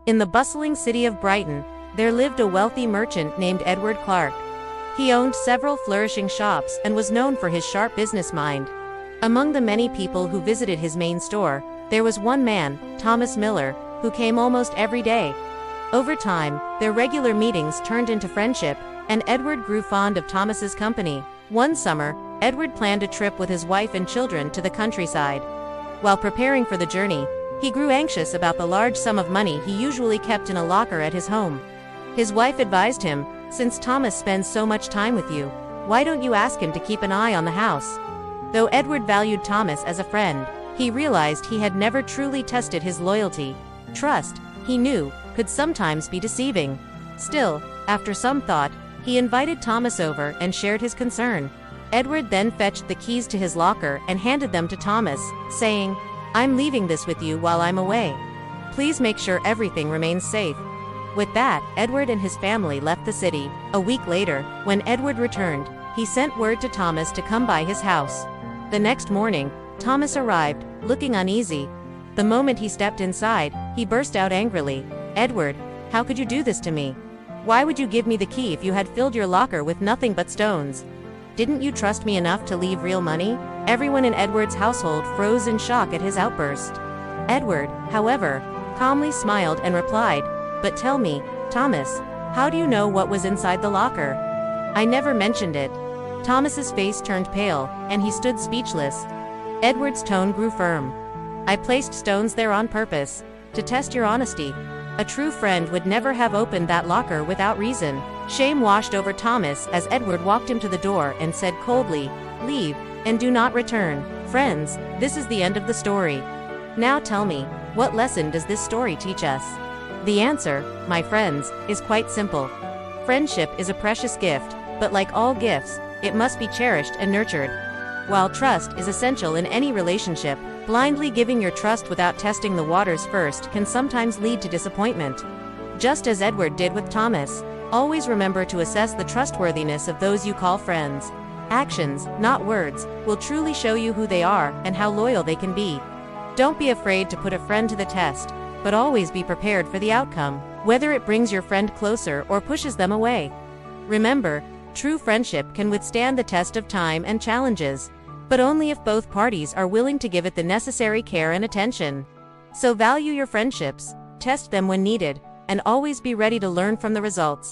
In the bustling city of Brighton, there lived a wealthy merchant named Edward Clark. He owned several flourishing shops and was known for his sharp business mind. Among the many people who visited his main store, there was one man, Thomas Miller, who came almost every day. Over time, their regular meetings turned into friendship, and Edward grew fond of Thomas's company. One summer, Edward planned a trip with his wife and children to the countryside. While preparing for the journey, he grew anxious about the large sum of money he usually kept in a locker at his home. His wife advised him, "Since Thomas spends so much time with you, why don't you ask him to keep an eye on the house?" Though Edward valued Thomas as a friend, he realized he had never truly tested his loyalty. Trust, he knew, could sometimes be deceiving. Still, after some thought, he invited Thomas over and shared his concern. Edward then fetched the keys to his locker and handed them to Thomas, saying, "I'm leaving this with you while I'm away. Please make sure everything remains safe." With that, Edward and his family left the city. A week later, when Edward returned, he sent word to Thomas to come by his house. The next morning, Thomas arrived, looking uneasy. The moment he stepped inside, he burst out angrily, "Edward, how could you do this to me? Why would you give me the key if you had filled your locker with nothing but stones? Didn't you trust me enough to leave real money?" Everyone in Edward's household froze in shock at his outburst. Edward, however, calmly smiled and replied, "But tell me, Thomas, how do you know what was inside the locker? I never mentioned it." Thomas's face turned pale, and he stood speechless. Edward's tone grew firm. "I placed stones there on purpose, to test your honesty. A true friend would never have opened that locker without reason." Shame washed over Thomas as Edward walked him to the door and said coldly, "Leave, and do not return." Friends, this is the end of the story. Now tell me, what lesson does this story teach us? The answer, my friends, is quite simple. Friendship is a precious gift, but like all gifts, it must be cherished and nurtured. While trust is essential in any relationship, blindly giving your trust without testing the waters first can sometimes lead to disappointment. Just as Edward did with Thomas, always remember to assess the trustworthiness of those you call friends. Actions, not words, will truly show you who they are and how loyal they can be. Don't be afraid to put a friend to the test, but always be prepared for the outcome, whether it brings your friend closer or pushes them away. Remember, true friendship can withstand the test of time and challenges, but only if both parties are willing to give it the necessary care and attention. So value your friendships, test them when needed, and always be ready to learn from the results.